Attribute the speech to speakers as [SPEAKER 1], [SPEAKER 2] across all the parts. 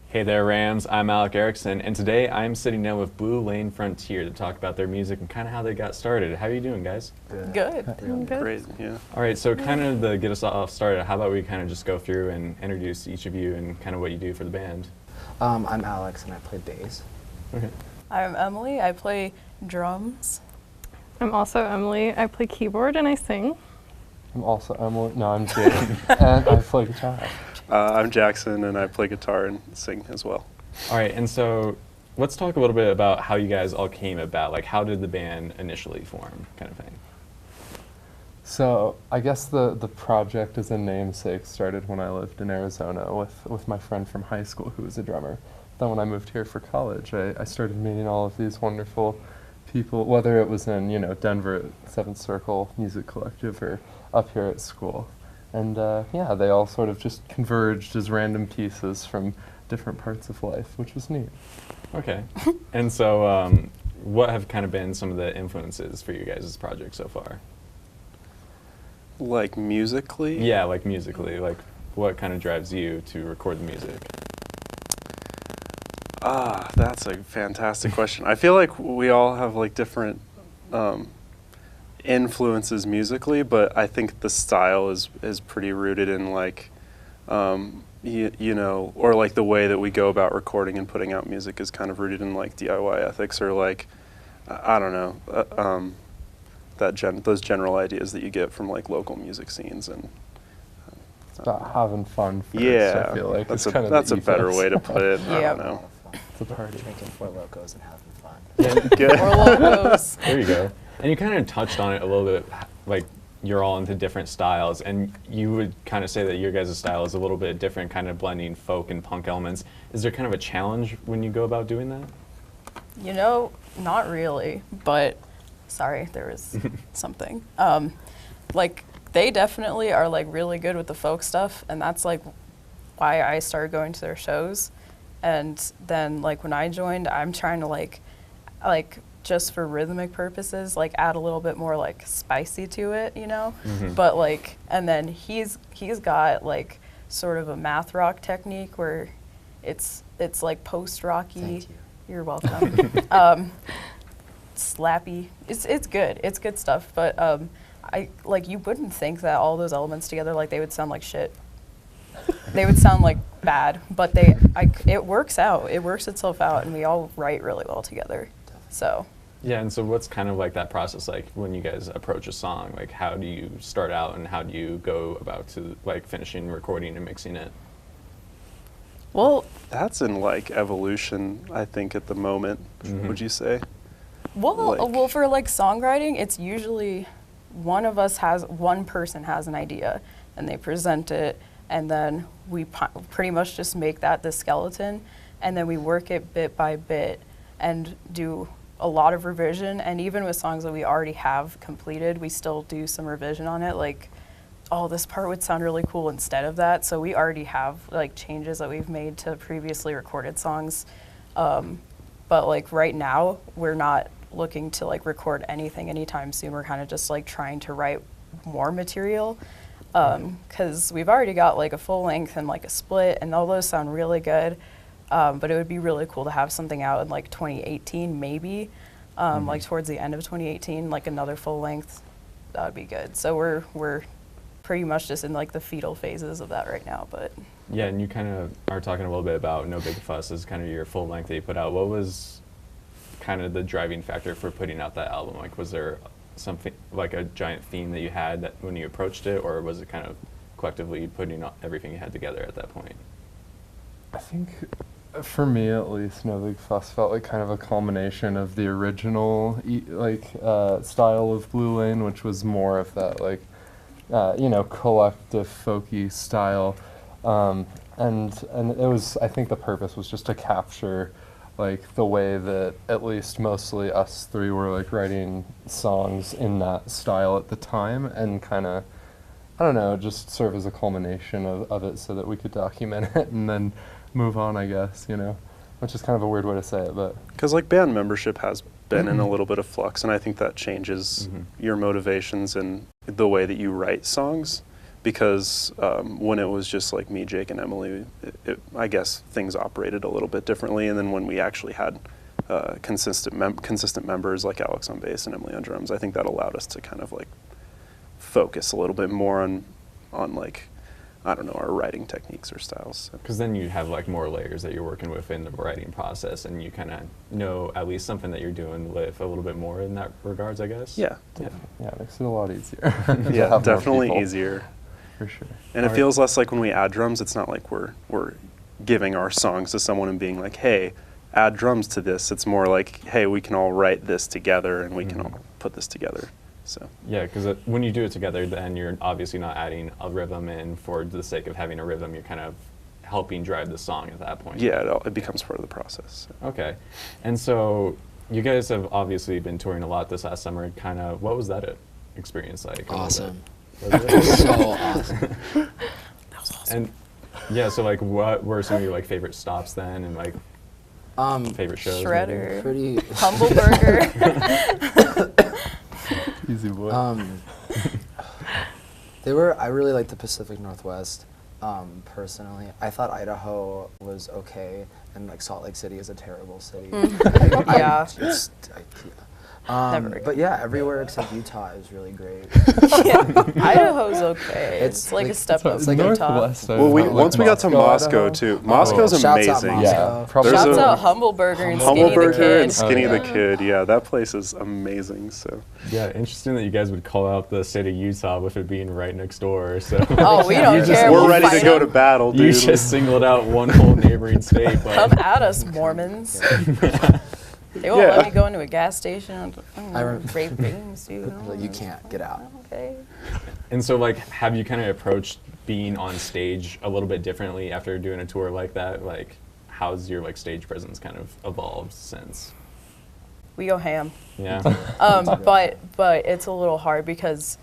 [SPEAKER 1] Hey there, Rams. I'm Alec Erickson, and today I'm sitting down with Blue Lane Frontier to talk about their music and kind of how they got started. How are you doing, guys?
[SPEAKER 2] Good.
[SPEAKER 3] Good.
[SPEAKER 2] Great, yeah.
[SPEAKER 1] All right, so kind of to get us off started, how about we kind of just go through and introduce each of you and kind of what you do for the band?
[SPEAKER 3] I'm Alex, and I play bass.
[SPEAKER 1] Okay.
[SPEAKER 4] I'm Emily. I play drums.
[SPEAKER 5] I'm also Emily. I play keyboard and I sing.
[SPEAKER 6] I'm also Emily. No, I'm Jaden, and I play guitar.
[SPEAKER 2] I'm Jackson, and I play guitar and sing as well.
[SPEAKER 1] All right, and so let's talk a little bit about how you guys all came about. Like, how did the band initially form, kind of thing?
[SPEAKER 6] So I guess the project as a namesake started when I lived in Arizona with my friend from high school who was a drummer. Then when I moved here for college, I started meeting all of these wonderful people, whether it was in Denver at Seventh Circle Music Collective or up here at school. And yeah, they all sort of just converged as random pieces from different parts of life, which was neat.
[SPEAKER 1] Okay. And so what have kind of been some of the influences for you guys' project so far?
[SPEAKER 2] Like musically?
[SPEAKER 1] Yeah, like musically. Like, what kind of drives you to record the music?
[SPEAKER 2] That's a fantastic question. I feel like we all have like different influences musically, but I think the style is pretty rooted in like, you know, or like the way that we go about recording and putting out music is kind of rooted in like DIY ethics or like, I don't know, those general ideas that you get from like local music scenes and.
[SPEAKER 6] It's about having fun first,
[SPEAKER 2] Yeah,
[SPEAKER 6] I feel like.
[SPEAKER 2] that's
[SPEAKER 6] it's kind of
[SPEAKER 2] that's
[SPEAKER 6] the
[SPEAKER 2] a better
[SPEAKER 6] ethos.
[SPEAKER 2] way to put it. I
[SPEAKER 4] Yep.
[SPEAKER 2] don't know.
[SPEAKER 6] It's a party.
[SPEAKER 3] Drinking Four Locos and having fun.
[SPEAKER 2] Good.
[SPEAKER 4] Or logos.
[SPEAKER 1] There you go. And you kind of touched on it a little bit, like you're all into different styles, and you would kind of say that your guys' style is a little bit different, kind of blending folk and punk elements. Is there kind of a challenge when you go about doing that?
[SPEAKER 4] You know, not really, but sorry, there was something. Like, they definitely are like really good with the folk stuff, and that's like why I started going to their shows. And then like when I joined, I'm trying to like just for rhythmic purposes, like add a little bit more like spicy to it, you know?
[SPEAKER 1] Mm-hmm.
[SPEAKER 4] But like, and then he's got like sort of a math rock technique where it's like post-rocky.
[SPEAKER 3] Thank you.
[SPEAKER 4] You're welcome. Slappy. It's good. It's good stuff. But I like, you wouldn't think that all those elements together, like they would sound like shit. They would sound like bad, but it works out. It works itself out, and we all write really well together. So.
[SPEAKER 1] Yeah, and so what's kind of like that process like when you guys approach a song? Like, how do you start out and how do you go about to like finishing recording and mixing it?
[SPEAKER 4] Well,
[SPEAKER 2] That's in like evolution, I think, at the moment.
[SPEAKER 1] Mhm.
[SPEAKER 2] Would you say?
[SPEAKER 4] well, for like songwriting, it's usually one person has an idea, and they present it, and then we pretty much just make that the skeleton, and then we work it bit by bit and do a lot of revision. And even with songs that we already have completed, we still do some revision on it, like, oh, this part would sound really cool instead of that. So we already have like changes that we've made to previously recorded songs. But like right now, we're not looking to like record anything anytime soon. We're kind of just like trying to write more material, because we've already got like a full length and like a split, and all those sound really good. But it would be really cool to have something out in like 2018 maybe, like towards the end of 2018, like another full length. That would be good. So we're pretty much just in like the fetal phases of that right now. But
[SPEAKER 1] Yeah, and you kind of are talking a little bit about No Big Fuss as kind of your full length that you put out. What was kind of the driving factor for putting out that album? Like, was there something like a giant theme that you had that when you approached it, or was it kind of collectively putting everything you had together at that point?
[SPEAKER 6] I think, for me at least, No Big Fuss felt like kind of a culmination of the original style of Blue Lane, which was more of that like, collective folky style, and it was, I think the purpose was just to capture like the way that at least mostly us three were like writing songs in that style at the time, and kind of, I don't know, just serve as a culmination of it so that we could document it and then move on, I guess, which is kind of a weird way to say it, but.
[SPEAKER 2] Because like band membership has been in a little bit of flux, and I think that changes your motivations and the way that you write songs, because when it was just like me, Jake, and Emily, I guess things operated a little bit differently. And then when we actually had consistent members like Alex on bass and Emily on drums, I think that allowed us to kind of like focus a little bit more on like, I don't know, our writing techniques or styles.
[SPEAKER 1] Because then you have like more layers that you're working with in the writing process, and you kind of know at least something that you're doing with a little bit more in that regards, I guess.
[SPEAKER 2] Yeah.
[SPEAKER 1] Yeah.
[SPEAKER 6] Yeah, it makes it a lot easier. to
[SPEAKER 2] Yeah,
[SPEAKER 6] have more
[SPEAKER 2] definitely
[SPEAKER 6] people.
[SPEAKER 2] easier.
[SPEAKER 6] For sure.
[SPEAKER 2] And it feels less like when we add drums, it's not like we're giving our songs to someone and being like, hey, add drums to this. It's more like, hey, we can all write this together and we can all put this together. So
[SPEAKER 1] Yeah, because when you do it together, then you're obviously not adding a rhythm in for the sake of having a rhythm. You're kind of helping drive the song at that point.
[SPEAKER 2] yeah, it becomes part of the process.
[SPEAKER 1] Okay. And so you guys have obviously been touring a lot this last summer. Kind of, what was that experience like?
[SPEAKER 3] Awesome.
[SPEAKER 1] Was it?
[SPEAKER 3] So awesome.
[SPEAKER 1] And yeah, so like, what were some of your like favorite stops then, and like favorite shows? maybe?
[SPEAKER 4] Shredder.
[SPEAKER 3] Pretty.
[SPEAKER 4] Humble Burger.
[SPEAKER 6] Easy boy.
[SPEAKER 3] I really liked the Pacific Northwest. Personally, I thought Idaho was okay, and like Salt Lake City is a terrible city.
[SPEAKER 4] Yeah.
[SPEAKER 3] But yeah, everywhere except Utah is really great.
[SPEAKER 4] Idaho's okay. It's like a step up
[SPEAKER 3] it's like
[SPEAKER 4] from the top.
[SPEAKER 6] Northwest.
[SPEAKER 2] Well, once we got to Moscow
[SPEAKER 6] Idaho.
[SPEAKER 2] too. Moscow's
[SPEAKER 3] Shouts out
[SPEAKER 2] amazing.
[SPEAKER 3] Moscow.
[SPEAKER 6] Yeah, probably.
[SPEAKER 2] There's
[SPEAKER 4] Shouts
[SPEAKER 2] a-
[SPEAKER 4] out Humble Burger and
[SPEAKER 2] Humble
[SPEAKER 4] Skinny the
[SPEAKER 2] Burger
[SPEAKER 4] Kid.
[SPEAKER 2] and Skinny
[SPEAKER 6] Oh,
[SPEAKER 2] the
[SPEAKER 6] yeah.
[SPEAKER 2] Kid. Yeah, that place is amazing. So
[SPEAKER 1] Yeah, interesting that you guys would call out the state of Utah with it being right next door. So
[SPEAKER 4] Oh, we don't care.
[SPEAKER 2] we're
[SPEAKER 4] We'll
[SPEAKER 2] ready to
[SPEAKER 4] fight
[SPEAKER 2] go
[SPEAKER 4] 'em.
[SPEAKER 2] to battle,
[SPEAKER 1] you
[SPEAKER 2] dude.
[SPEAKER 1] just singled out one whole neighboring state.
[SPEAKER 4] Come
[SPEAKER 1] But
[SPEAKER 4] at us, Mormons. They won't
[SPEAKER 2] Yeah.
[SPEAKER 4] let me go into a gas station.
[SPEAKER 3] I rem-
[SPEAKER 4] Rape things, dude.
[SPEAKER 3] Like, you can't get out.
[SPEAKER 4] Okay.
[SPEAKER 1] And so, like, have you kind of approached being on stage a little bit differently after doing a tour like that? Like, how's your like stage presence kind of evolved since?
[SPEAKER 4] We go ham.
[SPEAKER 1] Yeah.
[SPEAKER 4] But it's a little hard because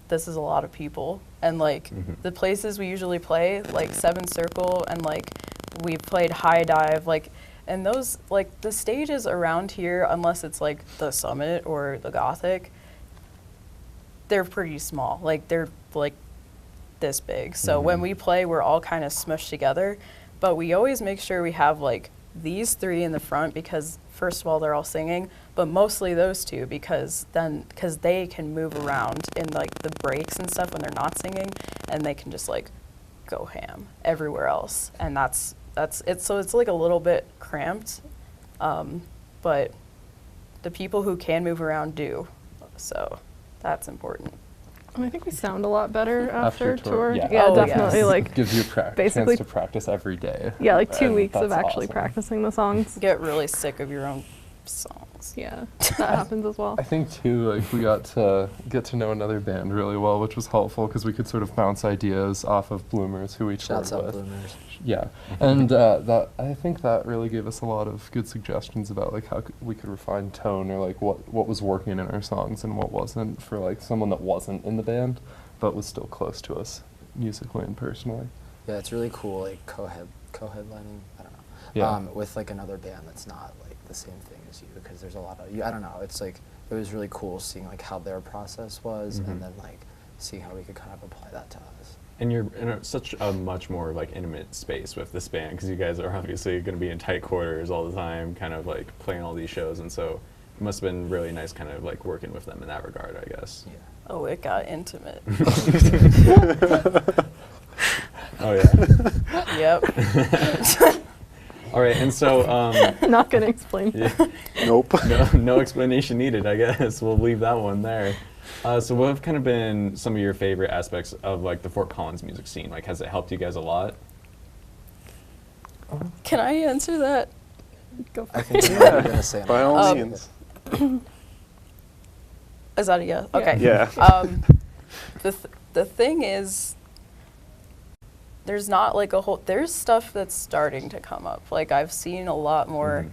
[SPEAKER 4] this is a lot of people, and like the places we usually play, like Seven Circle, and like we've played High Dive, like, and those, like, the stages around here, unless it's like the Summit or the Gothic, they're pretty small. Like, they're like this big. So when we play, we're all kind of smushed together, but we always make sure we have like these three in the front because first of all, they're all singing, but mostly those two because they can move around in like the breaks and stuff when they're not singing, and they can just like go ham everywhere else. And that's it. So it's like a little bit cramped, but the people who can move around do. So that's important.
[SPEAKER 5] And I think we sound a lot better after tour.
[SPEAKER 6] yeah.
[SPEAKER 5] Yeah,
[SPEAKER 4] Oh,
[SPEAKER 5] definitely.
[SPEAKER 4] yes.
[SPEAKER 5] Like,
[SPEAKER 6] Gives you
[SPEAKER 5] basically-
[SPEAKER 6] chance to practice every day.
[SPEAKER 5] yeah, like 2
[SPEAKER 6] And
[SPEAKER 5] weeks of
[SPEAKER 6] that's
[SPEAKER 5] actually
[SPEAKER 6] awesome.
[SPEAKER 5] practicing the songs.
[SPEAKER 4] Get really sick of your own songs.
[SPEAKER 5] Yeah, that happens as well.
[SPEAKER 6] I think too, like we got to get to know another band really well, which was helpful because we could sort of bounce ideas off of Bloomers, who we toured
[SPEAKER 3] Shouts out
[SPEAKER 6] with.
[SPEAKER 3] Bloomers.
[SPEAKER 6] Yeah, and that I think that really gave us a lot of good suggestions about like how we could refine tone or like what was working in our songs and what wasn't for like someone that wasn't in the band but was still close to us musically and personally.
[SPEAKER 3] Yeah, it's really cool, like co-headlining. I don't know.
[SPEAKER 6] Yeah.
[SPEAKER 3] With like another band that's not like the same thing as you, because there's a lot of I don't know. It's like it was really cool seeing like how their process was, and then like seeing how we could kind of apply that to us.
[SPEAKER 1] And you're in such a much more like intimate space with this band because you guys are obviously going to be in tight quarters all the time, kind of like playing all these shows, and so it must have been really nice kind of like working with them in that regard, I guess.
[SPEAKER 3] Yeah.
[SPEAKER 4] Oh, it got intimate.
[SPEAKER 1] Oh yeah.
[SPEAKER 4] Yep.
[SPEAKER 1] All right, and so
[SPEAKER 5] Not gonna explain.
[SPEAKER 1] yeah,
[SPEAKER 2] Nope.
[SPEAKER 1] no explanation needed, I guess. We'll leave that one there. So what have kind of been some of your favorite aspects of like the Fort Collins music scene? Like, has it helped you guys a lot?
[SPEAKER 4] Can I answer that?
[SPEAKER 5] Go for
[SPEAKER 3] I
[SPEAKER 5] it.
[SPEAKER 3] think that's what you're gonna say.
[SPEAKER 2] By all
[SPEAKER 4] Um,
[SPEAKER 2] means.
[SPEAKER 4] Is that a yes? Okay.
[SPEAKER 2] Yeah.
[SPEAKER 4] The thing is, there's not like there's stuff that's starting to come up. Like I've seen a lot more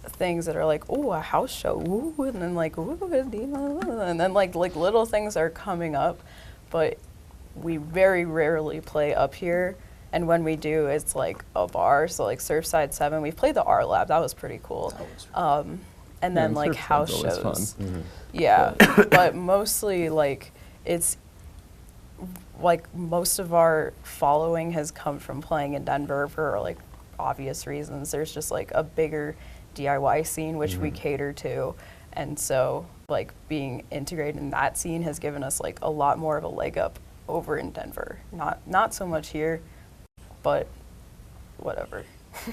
[SPEAKER 4] things that are like, oh, a house show, ooh, and then like, ooh, and then like little things are coming up, but we very rarely play up here. And when we do, it's like a bar. So like Surfside 7, we played the Art Lab. That was pretty cool.
[SPEAKER 3] That was
[SPEAKER 4] And then
[SPEAKER 6] Yeah,
[SPEAKER 4] like
[SPEAKER 6] Surfside's
[SPEAKER 4] house
[SPEAKER 6] always
[SPEAKER 4] shows.
[SPEAKER 6] fun.
[SPEAKER 4] Yeah, but mostly like it's like most of our following has come from playing in Denver for like obvious reasons. There's just like a bigger DIY scene which we cater to, and so like being integrated in that scene has given us like a lot more of a leg up over in Denver. Not so much here, but whatever.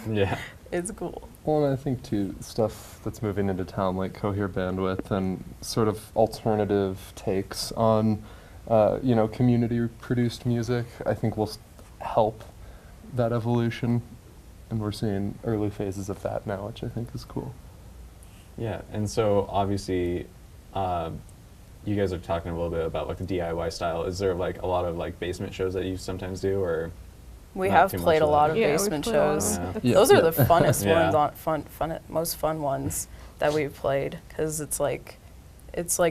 [SPEAKER 1] Yeah.
[SPEAKER 4] It's cool.
[SPEAKER 6] Well, and I think too, stuff that's moving into town like Cohere Bandwidth and sort of alternative takes on, community-produced music, I think will help that evolution, and we're seeing early phases of that now, which I think is cool.
[SPEAKER 1] Yeah, and so obviously, you guys are talking a little bit about like the DIY style. Is there like a lot of like basement shows that you sometimes do, or?
[SPEAKER 4] We
[SPEAKER 1] Not
[SPEAKER 4] have
[SPEAKER 1] too much
[SPEAKER 4] played a
[SPEAKER 1] of
[SPEAKER 4] lot
[SPEAKER 1] that.
[SPEAKER 4] of
[SPEAKER 5] Yeah, we've
[SPEAKER 4] basement
[SPEAKER 5] played a lot of
[SPEAKER 4] shows.
[SPEAKER 5] them.
[SPEAKER 6] Yeah.
[SPEAKER 4] Those are
[SPEAKER 6] Yeah.
[SPEAKER 4] the funnest
[SPEAKER 1] Yeah.
[SPEAKER 4] ones, most fun ones that we've played, because it's like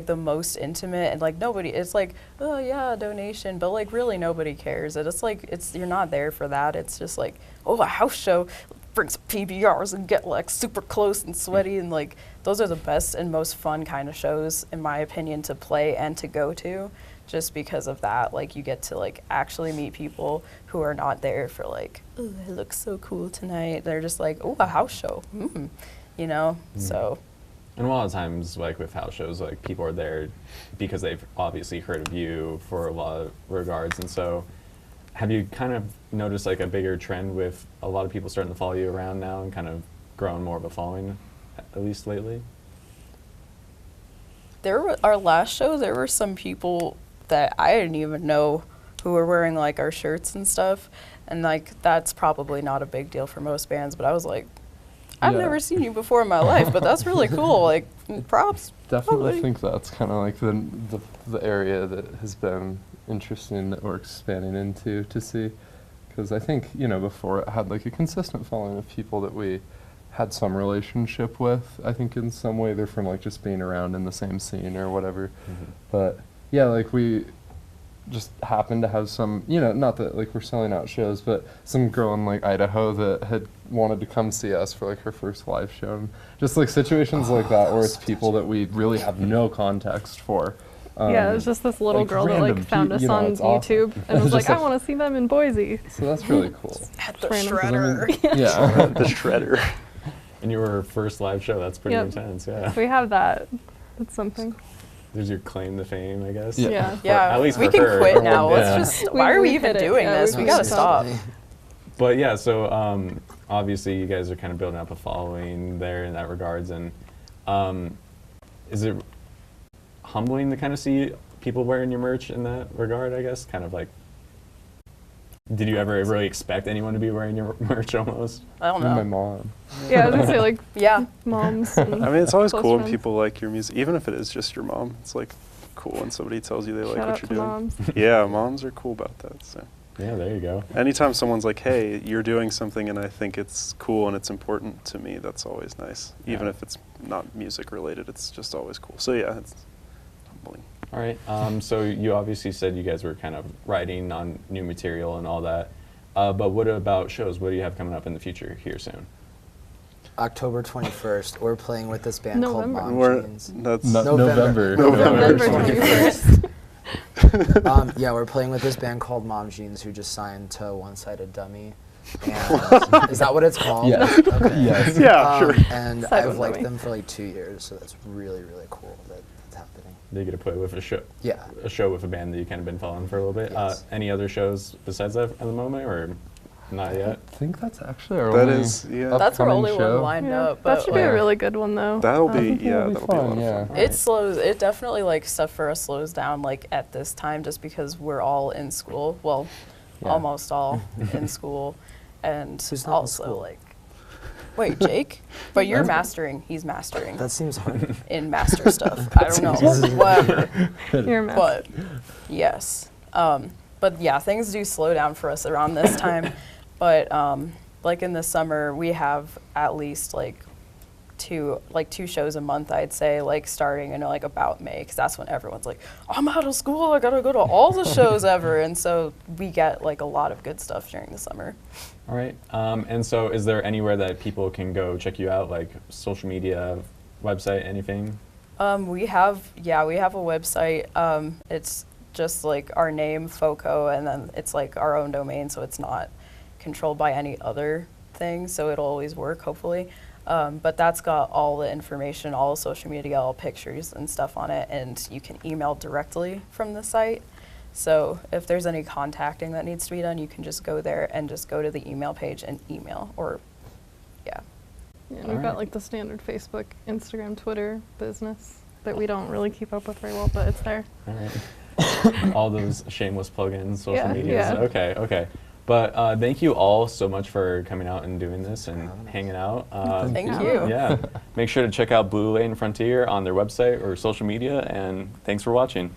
[SPEAKER 4] the most intimate, and like nobody, it's like, oh yeah, donation, but like really nobody cares. And it's like, you're not there for that. It's just like, oh, a house show, bring some PBRs and get like super close and sweaty, and like those are the best and most fun kind of shows, in my opinion, to play and to go to. Just because of that, like you get to like actually meet people who are not there for like, oh, it looks so cool tonight. They're just like, oh, a house show, So
[SPEAKER 1] And a lot of times, like with house shows, like people are there because they've obviously heard of you for a lot of regards. And so, have you kind of noticed like a bigger trend with a lot of people starting to follow you around now and kind of growing more of a following, at least lately?
[SPEAKER 4] our last show, there were some people that I didn't even know who were wearing like our shirts and stuff, and like that's probably not a big deal for most bands, but I was like, I've
[SPEAKER 6] Yeah.
[SPEAKER 4] never seen you before in my life, but that's really cool. Like, props.
[SPEAKER 6] Definitely
[SPEAKER 4] Totally.
[SPEAKER 6] think that's kind of like the area that has been interesting that we're expanding into to see, because I think before it had like a consistent following of people that we had some relationship with. I think in some way they're from like just being around in the same scene or whatever, but yeah, like we just happened to have some, not that like we're selling out shows, but some girl in like Idaho that had wanted to come see us for like her first live show, and just like situations like that where it's people that we really have no context for.
[SPEAKER 5] Yeah, it was just this little
[SPEAKER 6] like
[SPEAKER 5] girl that
[SPEAKER 6] random
[SPEAKER 5] like found us on
[SPEAKER 6] it's awesome.
[SPEAKER 5] YouTube and was
[SPEAKER 6] Just
[SPEAKER 5] like, I want to see them in Boise.
[SPEAKER 6] So that's really cool.
[SPEAKER 4] At the
[SPEAKER 5] Random.
[SPEAKER 6] 'Cause I mean,
[SPEAKER 4] shredder.
[SPEAKER 6] yeah.
[SPEAKER 2] The shredder.
[SPEAKER 1] And your first live show, that's pretty
[SPEAKER 5] Yep.
[SPEAKER 1] intense, yeah.
[SPEAKER 5] We have that. That's something.
[SPEAKER 1] There's your claim to fame, I guess.
[SPEAKER 6] Yeah.
[SPEAKER 5] Yeah.
[SPEAKER 4] Yeah,
[SPEAKER 1] at least
[SPEAKER 4] we
[SPEAKER 1] for
[SPEAKER 4] can
[SPEAKER 1] her.
[SPEAKER 4] quit now.
[SPEAKER 1] Yeah.
[SPEAKER 4] Let's just. Why are we
[SPEAKER 5] We
[SPEAKER 4] even
[SPEAKER 5] hit it.
[SPEAKER 4] doing
[SPEAKER 5] Yeah,
[SPEAKER 4] this?
[SPEAKER 5] we
[SPEAKER 4] We gotta
[SPEAKER 5] hit it.
[SPEAKER 4] stop.
[SPEAKER 1] But yeah, so obviously you guys are kind of building up a following there in that regards, and is it humbling to kind of see people wearing your merch in that regard, I guess? Kind of like, did you ever really expect anyone to be wearing your merch almost?
[SPEAKER 4] I don't
[SPEAKER 6] And my
[SPEAKER 4] know.
[SPEAKER 6] mom.
[SPEAKER 5] Yeah, I was gonna say like
[SPEAKER 4] Yeah.
[SPEAKER 5] moms. And
[SPEAKER 2] I mean, it's always
[SPEAKER 5] close
[SPEAKER 2] cool when
[SPEAKER 5] friends.
[SPEAKER 2] people like your music, even if it is just your mom. It's like cool when somebody tells you they like
[SPEAKER 5] Shout
[SPEAKER 2] what
[SPEAKER 5] out
[SPEAKER 2] you're
[SPEAKER 5] to
[SPEAKER 2] doing.
[SPEAKER 5] moms.
[SPEAKER 2] Yeah, moms are cool about that. So
[SPEAKER 1] Yeah, there you go.
[SPEAKER 2] anytime someone's like, "Hey, you're doing something and I think it's cool and it's important to me," that's always nice. Even
[SPEAKER 1] Yeah.
[SPEAKER 2] if it's not music related, it's just always cool. So yeah, it's humbling.
[SPEAKER 1] All right. So you obviously said you guys were kind of writing on new material and all that. But what about shows? What do you have coming up in the future here soon?
[SPEAKER 3] October 21st, we're playing with this band
[SPEAKER 5] November.
[SPEAKER 3] called Mom
[SPEAKER 2] We're,
[SPEAKER 3] Jeans.
[SPEAKER 2] that's
[SPEAKER 6] November.
[SPEAKER 5] November
[SPEAKER 3] 21st.
[SPEAKER 5] 21st.
[SPEAKER 3] Yeah, we're playing with this band called Mom Jeans, who just signed to One Sided Dummy. And is that what it's called?
[SPEAKER 6] Yeah.
[SPEAKER 3] Okay.
[SPEAKER 6] Yes.
[SPEAKER 2] Yeah, sure.
[SPEAKER 3] And
[SPEAKER 5] Side
[SPEAKER 3] I've
[SPEAKER 5] One
[SPEAKER 3] liked
[SPEAKER 5] Dummy.
[SPEAKER 3] them for like 2 years, so that's really, really cool that it's happening.
[SPEAKER 1] They get to play with
[SPEAKER 3] Yeah.
[SPEAKER 1] a show with a band that you kind of been following for a little bit.
[SPEAKER 3] Yes.
[SPEAKER 1] Any other shows besides that at the moment, or not yet?
[SPEAKER 6] I think that's actually our
[SPEAKER 2] That
[SPEAKER 6] only
[SPEAKER 2] is, yeah.
[SPEAKER 4] That's our
[SPEAKER 6] upcoming
[SPEAKER 4] only
[SPEAKER 6] show.
[SPEAKER 4] one lined
[SPEAKER 5] Yeah,
[SPEAKER 4] up. But
[SPEAKER 5] that should be
[SPEAKER 6] like-
[SPEAKER 5] a really good one though.
[SPEAKER 2] That'll be,
[SPEAKER 6] think
[SPEAKER 2] yeah,
[SPEAKER 6] that'll be
[SPEAKER 2] that'll be a lot
[SPEAKER 6] fun,
[SPEAKER 2] of
[SPEAKER 6] yeah.
[SPEAKER 2] fun.
[SPEAKER 4] It slows. It definitely like stuff for us slows down like at this time, just because we're all in school. Well,
[SPEAKER 6] Yeah.
[SPEAKER 4] almost all in school, and
[SPEAKER 3] Who's not in
[SPEAKER 4] also
[SPEAKER 3] school?
[SPEAKER 4] like. Wait, Jake? But you're mastering. He's mastering
[SPEAKER 3] That seems hard.
[SPEAKER 4] in master stuff. I don't know. Whatever.
[SPEAKER 5] You're a mess.
[SPEAKER 4] But yes. But yeah, things do slow down for us around this time. But like in the summer, we have at least like two shows a month, I'd say, like starting in like about May, because that's when everyone's like, I'm out of school, I gotta go to all the shows ever. And so we get like a lot of good stuff during the summer.
[SPEAKER 1] All right. And so is there anywhere that people can go check you out, like social media, website, anything?
[SPEAKER 4] We have a website. It's just like our name, FOCO, and then it's like our own domain, so it's not controlled by any other thing, so it'll always work, hopefully. But that's got all the information, all the social media, all pictures and stuff on it, and you can email directly from the site. So if there's any contacting that needs to be done, you can just go there and just go to the email page and email, or, yeah.
[SPEAKER 5] Yeah, and we've got like the standard Facebook, Instagram, Twitter business that we don't really keep up with very well, but it's there.
[SPEAKER 1] All right. All those shameless plugins, social
[SPEAKER 5] Yeah,
[SPEAKER 1] medias.
[SPEAKER 5] yeah.
[SPEAKER 1] Okay, okay. But thank you all so much for coming out and doing this and hanging out.
[SPEAKER 4] Thank you.
[SPEAKER 1] Yeah. Make sure to check out Blue Lane Frontier on their website or social media, and thanks for watching.